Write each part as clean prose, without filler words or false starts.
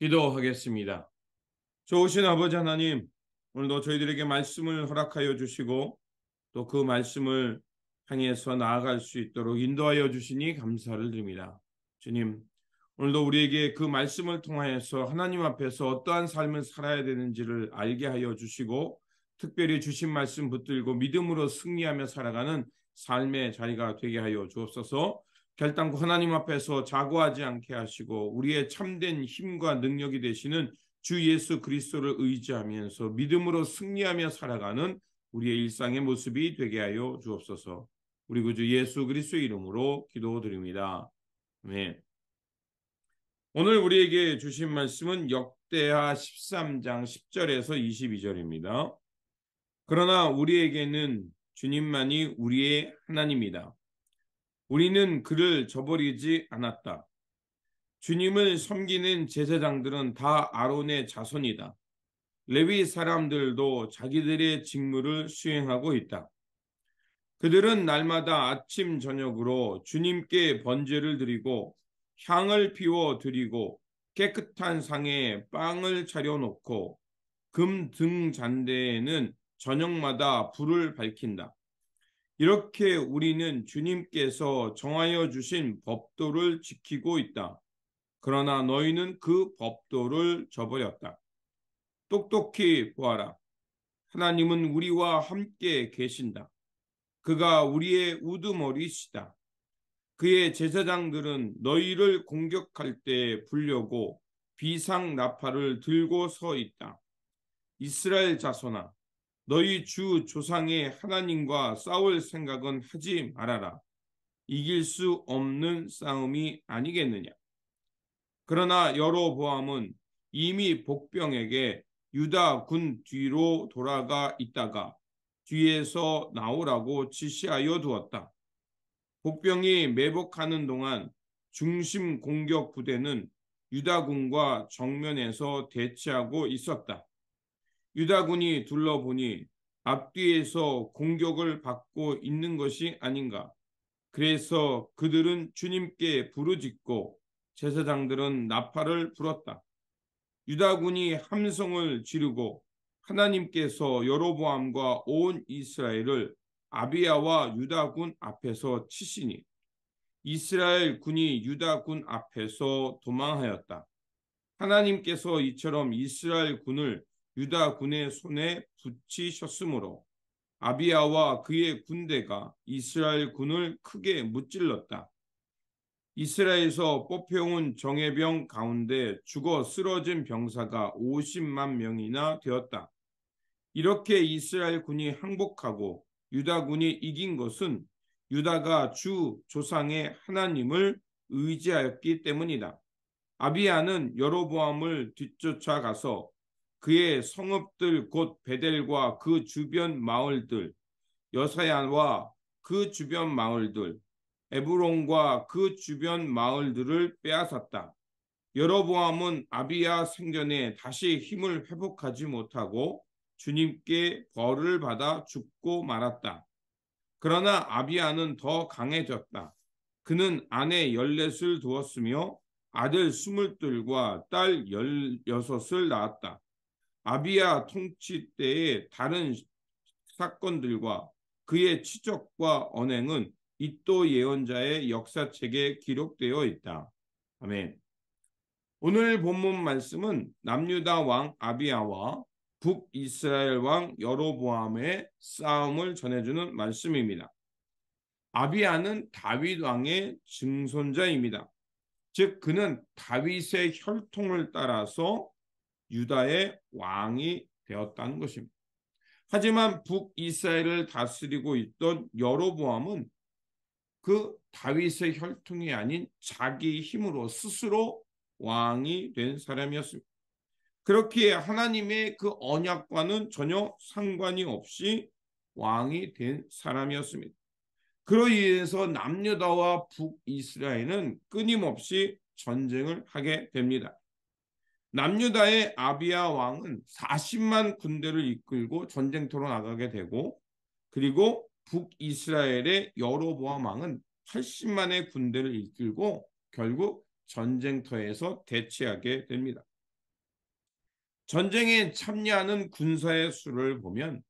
기도하겠습니다. 좋으신 아버지 하나님, 오늘도 저희들에게 말씀을 허락하여 주시고 또 그 말씀을 향해서 나아갈 수 있도록 인도하여 주시니 감사를 드립니다. 주님, 오늘도 우리에게 그 말씀을 통하여서 하나님 앞에서 어떠한 삶을 살아야 되는지를 알게 하여 주시고 특별히 주신 말씀 붙들고 믿음으로 승리하며 살아가는 삶의 자리가 되게 하여 주옵소서. 결단코 하나님 앞에서 자고하지 않게 하시고 우리의 참된 힘과 능력이 되시는 주 예수 그리스도를 의지하면서 믿음으로 승리하며 살아가는 우리의 일상의 모습이 되게 하여 주옵소서. 우리 구주 예수 그리스도의 이름으로 기도드립니다. 아멘. 오늘 우리에게 주신 말씀은 역대하 13장 10절에서 22절입니다. 그러나 우리에게는 주님만이 우리의 하나님이다. 우리는 그를 저버리지 않았다. 주님을 섬기는 제사장들은 다 아론의 자손이다. 레위 사람들도 자기들의 직무를 수행하고 있다. 그들은 날마다 아침 저녁으로 주님께 번제를 드리고 향을 피워 드리고 깨끗한 상에 빵을 차려놓고 금 등 잔대에는 저녁마다 불을 밝힌다. 이렇게 우리는 주님께서 정하여 주신 법도를 지키고 있다. 그러나 너희는 그 법도를 저버렸다. 똑똑히 보아라. 하나님은 우리와 함께 계신다. 그가 우리의 우두머리시다. 그의 제사장들은 너희를 공격할 때 불려고 비상 나팔을 들고 서 있다. 이스라엘 자손아, 너희 주 조상의 하나님과 싸울 생각은 하지 말아라. 이길 수 없는 싸움이 아니겠느냐. 그러나 여로보암은 이미 복병에게 유다 군 뒤로 돌아가 있다가 뒤에서 나오라고 지시하여 두었다. 복병이 매복하는 동안 중심 공격 부대는 유다군과 정면에서 대치하고 있었다. 유다군이 둘러보니 앞뒤에서 공격을 받고 있는 것이 아닌가. 그래서 그들은 주님께 부르짖고 제사장들은 나팔을 불었다. 유다군이 함성을 지르고 하나님께서 여로보암과 온 이스라엘을 아비야와 유다군 앞에서 치시니 이스라엘 군이 유다군 앞에서 도망하였다. 하나님께서 이처럼 이스라엘 군을 유다 군의 손에 붙이셨으므로 아비야와 그의 군대가 이스라엘 군을 크게 무찔렀다. 이스라엘에서 뽑혀온 정예병 가운데 죽어 쓰러진 병사가 50만 명이나 되었다. 이렇게 이스라엘 군이 항복하고 유다 군이 이긴 것은 유다가 주 조상의 하나님을 의지하였기 때문이다. 아비야는 여로보암을 뒤쫓아가서 그의 성읍들 곧 베델과 그 주변 마을들, 여사야와 그 주변 마을들, 에브론과 그 주변 마을들을 빼앗았다. 여로보암은 아비야 생전에 다시 힘을 회복하지 못하고 주님께 벌을 받아 죽고 말았다. 그러나 아비야는 더 강해졌다. 그는 아내 14을 두었으며 아들 22과 딸 16을 낳았다. 아비야 통치 때의 다른 사건들과 그의 치적과 언행은 이또 예언자의 역사책에 기록되어 있다. 아멘. 오늘 본문 말씀은 남유다 왕 아비야와 북이스라엘 왕 여로보암의 싸움을 전해주는 말씀입니다. 아비야는 다윗 왕의 증손자입니다. 즉 그는 다윗의 혈통을 따라서 유다의 왕이 되었다는 것입니다. 하지만 북이스라엘을 다스리고 있던 여로보암은 그 다윗의 혈통이 아닌 자기 힘으로 스스로 왕이 된 사람이었습니다. 그렇기에 하나님의 그 언약과는 전혀 상관이 없이 왕이 된 사람이었습니다. 그로 인해서 남유다와 북이스라엘은 끊임없이 전쟁을 하게 됩니다. 남유다의 아비야 왕은 40만 군대를 이끌고 전쟁터로 나가게 되고 그리고 북이스라엘의 여로보암 왕은 80만의 군대를 이끌고 결국 전쟁터에서 대치하게 됩니다. 전쟁에 참여하는 군사의 수를 보면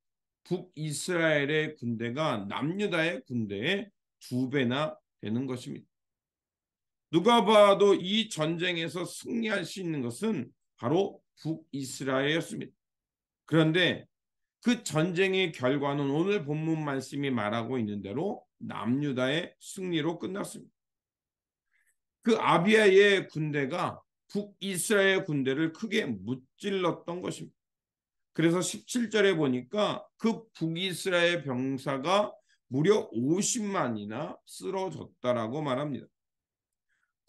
북이스라엘의 군대가 남유다의 군대의 2배나 되는 것입니다. 누가 봐도 이 전쟁에서 승리할 수 있는 것은 바로 북이스라엘이었습니다. 그런데 그 전쟁의 결과는 오늘 본문 말씀이 말하고 있는 대로 남유다의 승리로 끝났습니다. 그 아비야의 군대가 북이스라엘 군대를 크게 무찔렀던 것입니다. 그래서 17절에 보니까 그 북이스라엘 병사가 무려 50만이나 쓰러졌다라고 말합니다.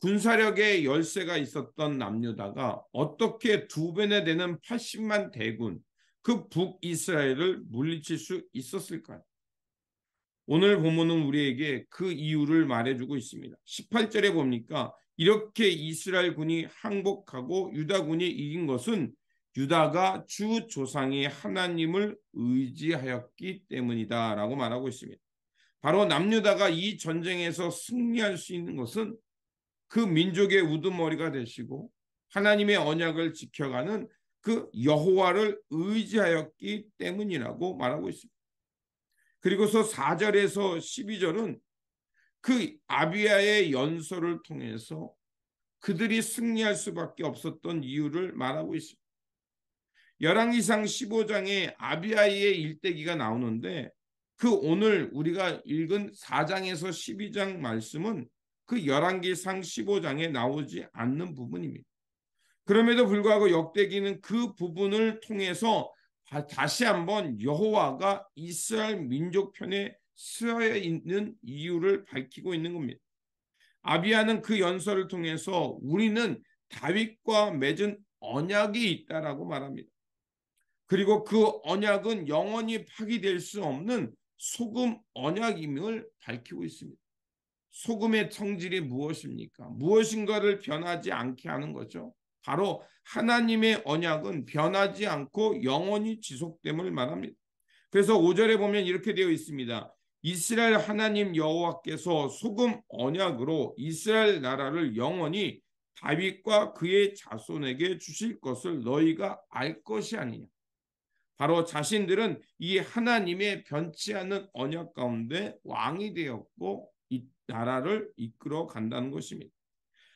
군사력에 열세가 있었던 남유다가 어떻게 2배나 되는 80만 대군, 그 북이스라엘을 물리칠 수 있었을까요? 오늘 본문은 우리에게 그 이유를 말해주고 있습니다. 18절에 보니까 이렇게 이스라엘 군이 항복하고 유다 군이 이긴 것은 유다가 주 조상의 하나님을 의지하였기 때문이다 라고 말하고 있습니다. 바로 남유다가 이 전쟁에서 승리할 수 있는 것은 그 민족의 우두머리가 되시고 하나님의 언약을 지켜가는 그 여호와를 의지하였기 때문이라고 말하고 있습니다. 그리고서 4절에서 12절은 그 아비야의 연설을 통해서 그들이 승리할 수밖에 없었던 이유를 말하고 있습니다. 열왕기상 15장에 아비야의 일대기가 나오는데 그 오늘 우리가 읽은 4장에서 12장 말씀은 그 열왕기상 15장에 나오지 않는 부분입니다. 그럼에도 불구하고 역대기는 그 부분을 통해서 다시 한번 여호와가 이스라엘 민족 편에 서야 있는 이유를 밝히고 있는 겁니다. 아비야는 그 연설을 통해서 우리는 다윗과 맺은 언약이 있다라고 말합니다. 그리고 그 언약은 영원히 파기될 수 없는 소금 언약임을 밝히고 있습니다. 소금의 성질이 무엇입니까? 무엇인가를 변하지 않게 하는 거죠. 바로 하나님의 언약은 변하지 않고 영원히 지속됨을 말합니다. 그래서 5절에 보면 이렇게 되어 있습니다. 이스라엘 하나님 여호와께서 소금 언약으로 이스라엘 나라를 영원히 다윗과 그의 자손에게 주실 것을 너희가 알 것이 아니냐. 바로 자신들은 이 하나님의 변치 않는 언약 가운데 왕이 되었고 이 나라를 이끌어 간다는 것입니다.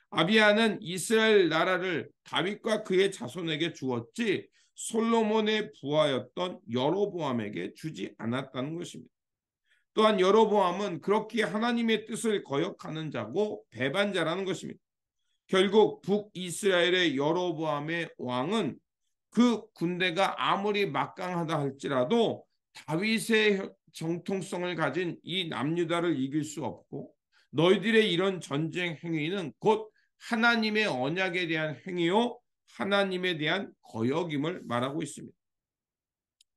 아비야는 이스라엘 나라를 다윗과 그의 자손에게 주었지 솔로몬의 부하였던 여로보암에게 주지 않았다는 것입니다. 또한 여로보암은 그렇게 하나님의 뜻을 거역하는 자고 배반자라는 것입니다. 결국 북이스라엘의 여로보암의 왕은 그 군대가 아무리 막강하다 할지라도 다윗의 정통성을 가진 이 남유다를 이길 수 없고 너희들의 이런 전쟁 행위는 곧 하나님의 언약에 대한 행위요 하나님에 대한 거역임을 말하고 있습니다.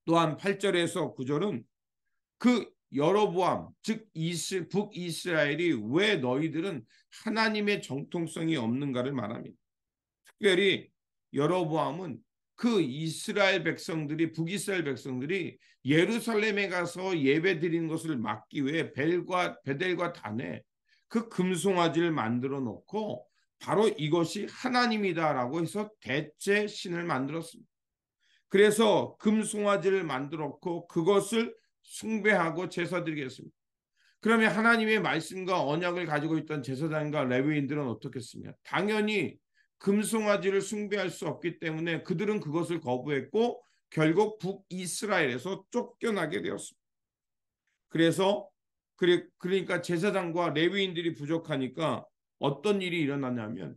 또한 8절에서 9절은 그 여로보암 즉 북이스라엘이 왜 너희들은 하나님의 정통성이 없는가를 말합니다. 특별히 여로보암은 그 이스라엘 백성들이 북이스라엘 백성들이 예루살렘에 가서 예배 드리는 것을 막기 위해 베델과 단에 그 금송아지를 만들어 놓고 바로 이것이 하나님이다라고 해서 대체 신을 만들었습니다. 그래서 금송아지를 만들었고 그것을 숭배하고 제사 드리겠습니다. 그러면 하나님의 말씀과 언약을 가지고 있던 제사장과 레위인들은 어떻겠습니까? 당연히 금송아지를 숭배할 수 없기 때문에 그들은 그것을 거부했고 결국 북이스라엘에서 쫓겨나게 되었습니다. 그래서 그러니까 제사장과 레위인들이 부족하니까 어떤 일이 일어나냐면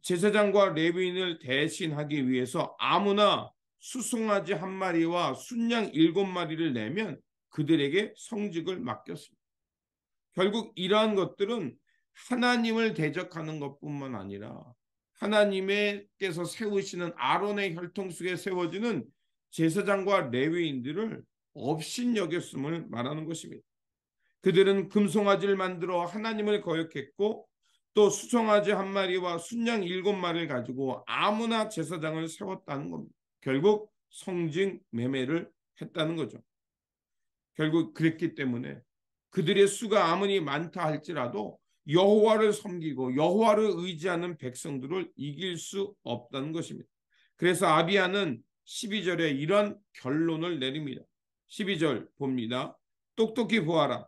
제사장과 레위인을 대신하기 위해서 아무나 수송아지 1마리와 순양 7마리를 내면 그들에게 성직을 맡겼습니다. 결국 이러한 것들은 하나님을 대적하는 것뿐만 아니라 하나님께서 세우시는 아론의 혈통 속에 세워지는 제사장과 레위인들을 업신여겼음을 말하는 것입니다. 그들은 금송아지를 만들어 하나님을 거역했고 또 수송아지 1마리와 순양 7마리를 가지고 아무나 제사장을 세웠다는 겁니다. 결국 성직 매매를 했다는 거죠. 결국 그랬기 때문에 그들의 수가 아무리 많다 할지라도 여호와를 섬기고 여호와를 의지하는 백성들을 이길 수 없다는 것입니다. 그래서 아비야는 12절에 이런 결론을 내립니다. 12절 봅니다. 똑똑히 보아라.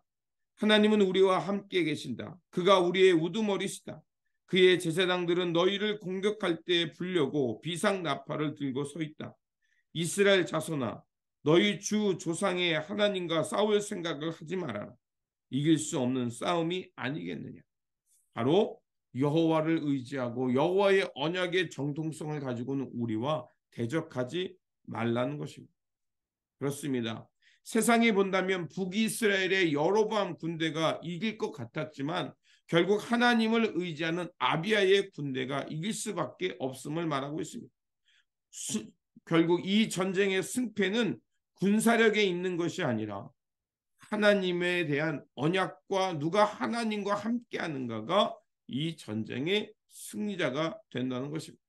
하나님은 우리와 함께 계신다. 그가 우리의 우두머리시다. 그의 제사장들은 너희를 공격할 때 불려고 비상나팔을 들고 서 있다. 이스라엘 자손아, 너희 주 조상의 하나님과 싸울 생각을 하지 말아라. 이길 수 없는 싸움이 아니겠느냐. 바로 여호와를 의지하고 여호와의 언약의 정통성을 가지고는 우리와 대적하지 말라는 것입니다. 그렇습니다. 세상이 본다면 북이스라엘의 여로보암 군대가 이길 것 같았지만 결국 하나님을 의지하는 아비야의 군대가 이길 수밖에 없음을 말하고 있습니다. 결국 이 전쟁의 승패는 군사력에 있는 것이 아니라 하나님에 대한 언약과 누가 하나님과 함께하는가가 이 전쟁의 승리자가 된다는 것입니다.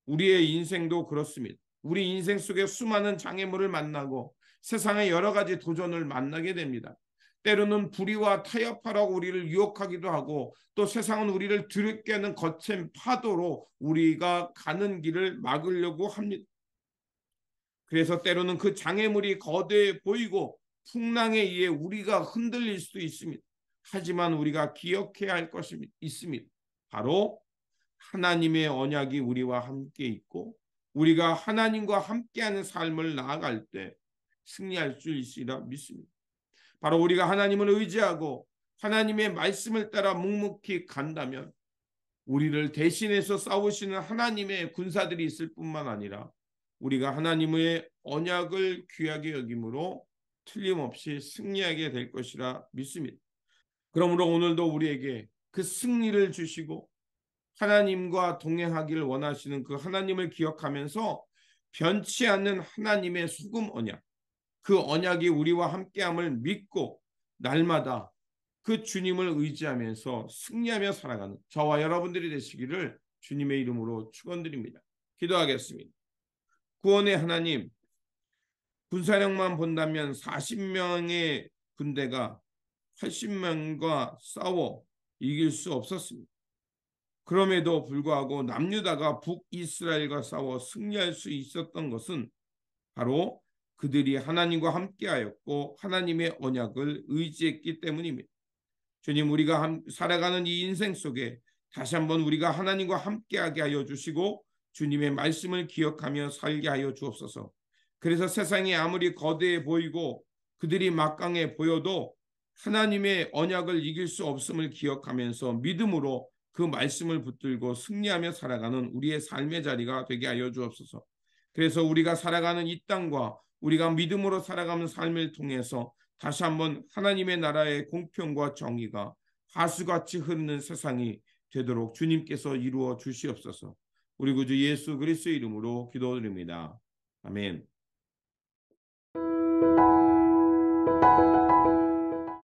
우리의 인생도 그렇습니다. 우리 인생 속에 수많은 장애물을 만나고 세상의 여러 가지 도전을 만나게 됩니다. 때로는 불의와 타협하라고 우리를 유혹하기도 하고 또 세상은 우리를 두렵게 하는 거센 파도로 우리가 가는 길을 막으려고 합니다. 그래서 때로는 그 장애물이 거대해 보이고 풍랑에 의해 우리가 흔들릴 수도 있습니다. 하지만 우리가 기억해야 할 것이 있습니다. 바로 하나님의 언약이 우리와 함께 있고 우리가 하나님과 함께하는 삶을 나아갈 때 승리할 수 있으리라 믿습니다. 바로 우리가 하나님을 의지하고 하나님의 말씀을 따라 묵묵히 간다면 우리를 대신해서 싸우시는 하나님의 군사들이 있을 뿐만 아니라 우리가 하나님의 언약을 귀하게 여김으로 틀림없이 승리하게 될 것이라 믿습니다. 그러므로 오늘도 우리에게 그 승리를 주시고 하나님과 동행하기를 원하시는 그 하나님을 기억하면서 변치 않는 하나님의 소금 언약, 그 언약이 우리와 함께함을 믿고 날마다 그 주님을 의지하면서 승리하며 살아가는 저와 여러분들이 되시기를 주님의 이름으로 축원드립니다. 기도하겠습니다. 구원의 하나님, 군사력만 본다면 40명의 군대가 80명과 싸워 이길 수 없었습니다. 그럼에도 불구하고 남유다가 북이스라엘과 싸워 승리할 수 있었던 것은 바로 그들이 하나님과 함께하였고 하나님의 언약을 의지했기 때문입니다. 주님, 우리가 살아가는 이 인생 속에 다시 한번 우리가 하나님과 함께하게 하여 주시고 주님의 말씀을 기억하며 살게 하여 주옵소서. 그래서 세상이 아무리 거대해 보이고 그들이 막강해 보여도 하나님의 언약을 이길 수 없음을 기억하면서 믿음으로 그 말씀을 붙들고 승리하며 살아가는 우리의 삶의 자리가 되게 하여 주옵소서. 그래서 우리가 살아가는 이 땅과 우리가 믿음으로 살아가는 삶을 통해서 다시 한번 하나님의 나라의 공평과 정의가 하수같이 흐르는 세상이 되도록 주님께서 이루어 주시옵소서. 우리 구주 예수 그리스도의 이름으로 기도드립니다. 아멘.